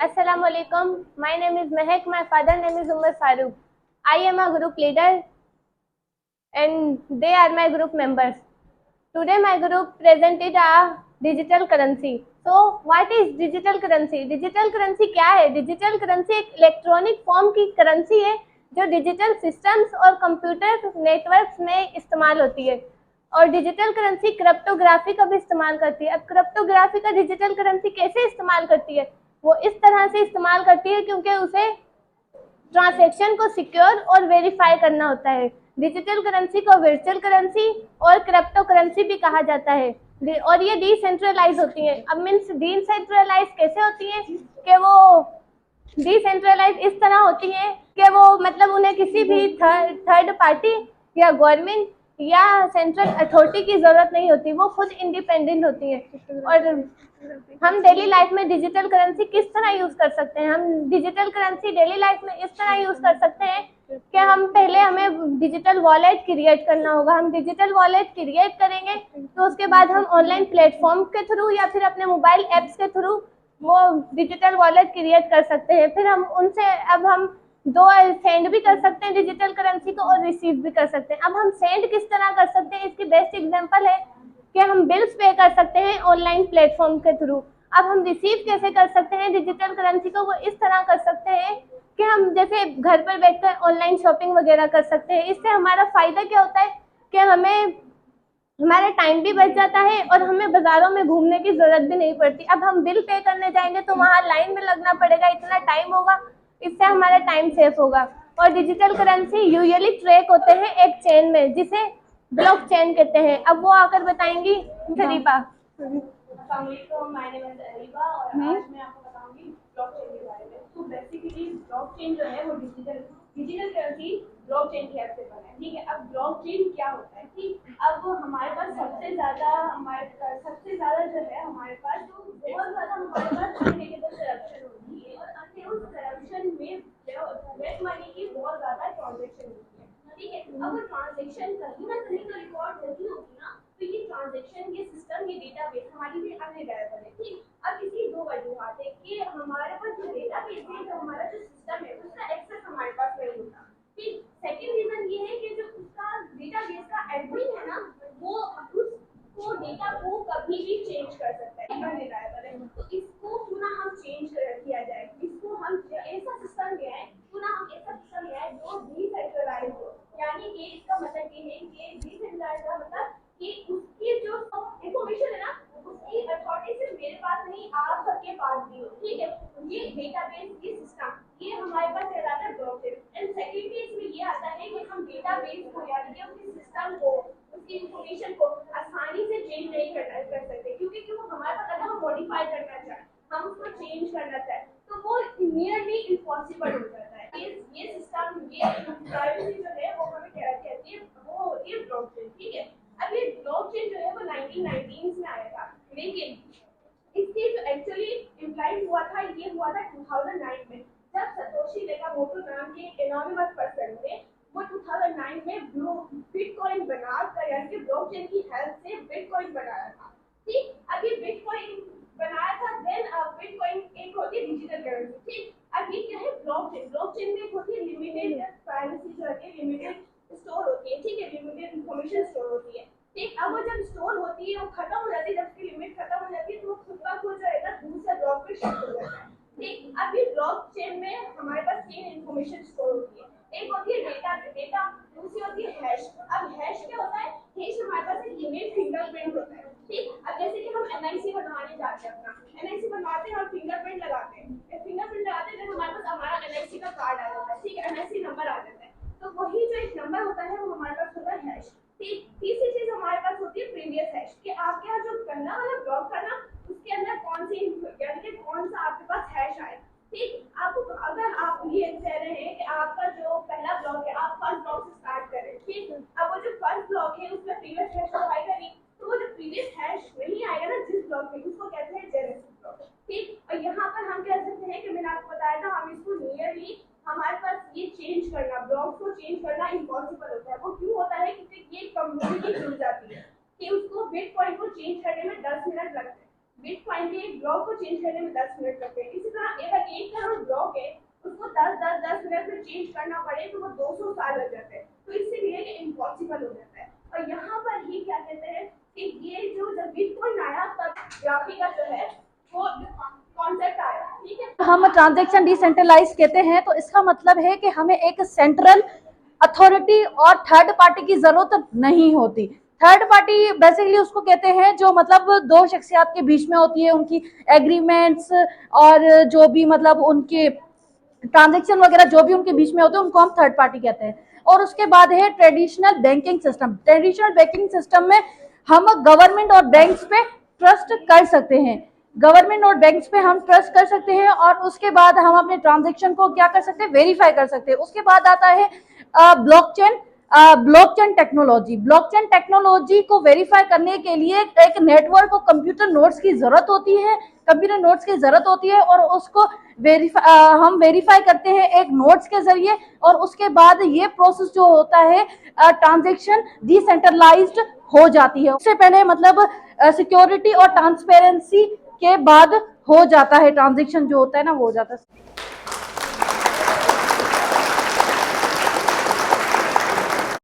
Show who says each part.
Speaker 1: Assalamu alaikum. My name is Mehak. My father name is Umar Farooq. I am a group leader and they are my group members. Today my group presented a digital currency. So what is digital currency? Digital currency क्या है? Digital currency एक electronic form की currency है जो digital systems और computer networks में इस्तेमाल होती है और डिजिटल करेंसी क्रिप्टोग्राफी का भी इस्तेमाल करती है। अब क्रिप्टोग्राफी का डिजिटल करेंसी कैसे इस्तेमाल करती है? वो इस तरह से इस्तेमाल करती है क्योंकि उसे ट्रांजैक्शन को सिक्योर और वेरीफाई करना होता है। डिजिटल करेंसी को वर्चुअल करेंसी और क्रिप्टो करेंसी भी कहा जाता है और ये डिसेंट्रलाइज होती है। अब मीन्स डिसेंट्रलाइज कैसे होती है कि वो डिसेंट्रलाइज इस तरह होती है कि वो मतलब उन्हें किसी भी थर्ड पार्टी या गवर्नमेंट या सेंट्रल अथॉरिटी की जरूरत नहीं होती, वो खुद इंडिपेंडेंट होती है। और हम डेली लाइफ में डिजिटल करेंसी किस तरह यूज कर सकते हैं? हम डिजिटल करेंसी डेली लाइफ में इस तरह यूज कर सकते हैं कि हमें डिजिटल वॉलेट क्रिएट करना होगा। हम डिजिटल वॉलेट क्रिएट करेंगे तो उसके बाद हम ऑनलाइन प्लेटफॉर्म के थ्रू या फिर अपने मोबाइल एप्स के थ्रू वो डिजिटल वॉलेट क्रिएट कर सकते हैं। फिर हम उनसे अब हम दो सेंड भी कर सकते हैं डिजिटल करेंसी को और रिसीव भी कर सकते हैं। अब हम सेंड किस तरह कर सकते हैं, इसकी बेस्ट एग्जांपल है कि हम बिल्स पे कर सकते हैं ऑनलाइन प्लेटफॉर्म के थ्रू। अब हम रिसीव कैसे कर सकते हैं डिजिटल करेंसी को, वो इस तरह कर सकते हैं कि हम जैसे घर पर बैठकर ऑनलाइन शॉपिंग वगैरह कर सकते हैं। इससे हमारा फायदा क्या होता है कि हमारा टाइम भी बच जाता है और हमें बाजारों में घूमने की जरूरत भी नहीं पड़ती। अब हम बिल पे करने जाएंगे तो वहाँ लाइन में लगना पड़ेगा, इतना टाइम होगा, इससे हमारा टाइम सेव होगा। और डिजिटल करेंसी यूजुअली ट्रैक होते हैं एक चेन में जिसे ब्लॉक चेन कहते हैं। अब वो आकर बताएंगी शरीफा।
Speaker 2: माय नेम इज अरीबा और आज मैं आपको बताऊंगी ब्लॉकचेन के बारे में। तो बेसिकली ब्लॉकचेन जो है वो डिजिटल करेंसी ब्लॉकचेन की हेल्प से बना है। ठीक है, अब ब्लॉकचेन क्या होता है कि अब हमारे पास सबसे ज्यादा जो है हमारे पास तो बहुत ज्यादा हमारे पास अनलिमिटेड करप्शन होती है और उस करप्शन में वेट मनी की बहुत ज्यादा ट्रांजेक्शन होती है। ठीक है, अब वो ट्रांजेक्शन कहीं ना कहीं तो रिकॉर्ड नहीं होगी ना, तो ये ट्रांजेक्शन ये सिस्टम ये डेटाबेस हमारे लिए अनरिलायबल है। ठीक, अब इसकी दो वजूहत है कि हमारे पास जो डेटाबेस है, जो हमारा जो सिस्टम है उसका एक्सेस हमारे पास नहीं होता। ठीक, सेकंड रीजन ये है कि जो उसका डेटाबेस का एडमिन है ना, वो उसको डेटा को कभी भी चेंज कर सकता है, अनरिलायबल है। तो इसको क्यों ना हम चेंज किया जाए, इसको हम ऐसा सिस्टम ले आए, क्यों ना हम ऐसा सिस्टम ले आए जो डिसेंट्रलाइज हो। यानी कि इसका मतलब ये है कि डिसेंट्रलाइज का मतलब कि उसकी जो इंफॉर्मेशन है ना, उसकी अथॉरिटी सिर्फ मेरे पास नहीं आप सबके पास भी हो। ठीक है, ये डेटाबेस ये सिस्टम ये हमारे पास कहलाता है ब्लॉकचेन। एंड सेकेंडली इसमें ये आता है कि हम डेटाबेस को यानी कि उसके सिस्टम को उसकी इंफॉर्मेशन को आसानी से चेंज नहीं कर सकते, क्योंकि वो हमारे पास अगर हम मॉडिफाई करना चाहें, हम उसको चेंज करना चाहें तो वो नियरली इम्पॉसिबल हो जाता है। ये सिस्टम ये प्राइवेसी जो है वो हमें कहती है वो होती है ब्लॉकचेन। ठीक है, अब ये ब्लॉकचेन जो है वो 1919 में आया था, लेकिन इसकी जो एक्चुअली इम्प्लाइड हुआ था ये हुआ था 2009 में, जब सतोशी नाकामोटो नाम के एनोनिमस पर्सन ने वो 2009 में बिटकॉइन बनाकर यानी कि ब्लॉकचेन की हेल्प से बिटकॉइन बनाया था। ठीक, अब ये बिटकॉइन बनाया था, देन बिटकॉइन एक होती है डिजिटल करेंसी। ठीक, अब ये क्या है ब्लॉकचेन में एक होती है लिमिटेड प्राइवेसी जो होती है, लिमिटेड स्टोर होती है। ठीक है, लिमिटेड इंफॉर्मेशन स्टोर होती है। ठीक, अब वो जब स्टोर होती है वो खत्म हो जाती है, जब उसकी लिमिट खत्म हो जाती है तो वो खुद का खुद जो है ना दूसरे ब्लॉक पे शिफ्ट हो जाता है। ठीक, अभी ब्लॉकचेन में हमारे पास तीन इंफॉर्मेशन स्टोर होती है, एक होती है डेटा, दूसरी होती है हैश। अब हैश क्या होता है, हैश हमारे पास एक यूनिक फिंगरप्रिंट होता है। ठीक, अब जैसे कि हम एनआईसी बनवाने जाते हैं, अपना एनआईसी बनवाते हैं, हम फिंगरप्रिंट लगाते हैं, फिंगरप्रिंट लगाते हैं जब हमारे पास हमारा एनआईसी का कार्ड आ जाता है। ठीक है, एनआईसी नंबर आ जाता है, तो वही जो एक नंबर होता है वो हमारे पास होता है हैश। ठीक, तीसरी चीज हमारे पास होती है प्रीवियस हैश, कि आपके यहाँ जो करना वाला ब्लॉक करना उसके अंदर कौन सी यानी कि कौन सा आपके पास हैश आए। ठीक, आपको अगर आप ये कह रहे हैं कि आपका जो पहला ब्लॉक है आप फर्स्ट ब्लॉक से स्टार्ट करें। ठीक, अब वो जो फर्स्ट ब्लॉक है उसमें प्रीवियस हैश तो आएगा नहीं, तो वो जो प्रीवियस हैश नहीं आएगा ना जिस ब्लॉक में, उसको कहते हैं जेनेसिस ब्लॉक। ठीक, और यहाँ पर हम कह सकते हैं कि मैंने आपको बताया था हम इसको नियरली हमारे पास ये चेंज करना ब्लॉक को चेंज करना इम्पॉसिबल होता है। वो क्यों होता है, क्योंकि ये कम्युनिटी जुड़ जाती है कि उसको बिटकॉइन को चेंज करने में 10 मिनट लगते हैं, बिटकॉइन के ब्लॉक को चेंज करने में 10 मिनट लगते हैं। इसी तरह अगर चेंज करना पड़े तो वो 200 साल लग जाते हैं, तो इसीलिए ये इम्पॉसिबल हो जाता है। और यहाँ पर ही क्या कहते हैं कि ये जो जब बिटकॉइन आया तब ग्राफी का जो है वो कॉन्सेप्ट आया, ठीक है।
Speaker 3: हम ट्रांजैक्शन डिसेंट्रलाइज कहते हैं तो इसका मतलब है कि हमें एक सेंट्रल अथॉरिटी और थर्ड पार्टी की जरूरत नहीं होती। थर्ड पार्टी बेसिकली उसको कहते हैं जो मतलब दो शख्सियात के बीच में होती है, उनकी एग्रीमेंट्स और जो भी मतलब उनके ट्रांजैक्शन वगैरह जो भी उनके बीच में होते हैं उनको हम थर्ड पार्टी कहते हैं। और उसके बाद है traditional banking system. Traditional banking system में हम गवर्नमेंट और बैंक्स पे ट्रस्ट कर सकते हैं, गवर्नमेंट और बैंक्स पे हम ट्रस्ट कर सकते हैं और उसके बाद हम अपने ट्रांजैक्शन को क्या कर सकते हैं, वेरीफाई कर सकते हैं। उसके बाद आता है blockchain. Blockchain technology. Blockchain technology को वेरीफाई करने के लिए एक नेटवर्क और कंप्यूटर नोड्स की जरूरत होती है, कंप्यूटर नोड्स की जरूरत होती है और उसको हम वेरीफाई करते हैं एक नोड्स के जरिए। और उसके बाद ये प्रोसेस जो होता है ट्रांजैक्शन डिसेंट्रलाइज्ड हो जाती है। उससे पहले मतलब सिक्योरिटी और ट्रांसपेरेंसी के बाद हो जाता है ट्रांजैक्शन जो होता है ना, वो हो जाता है।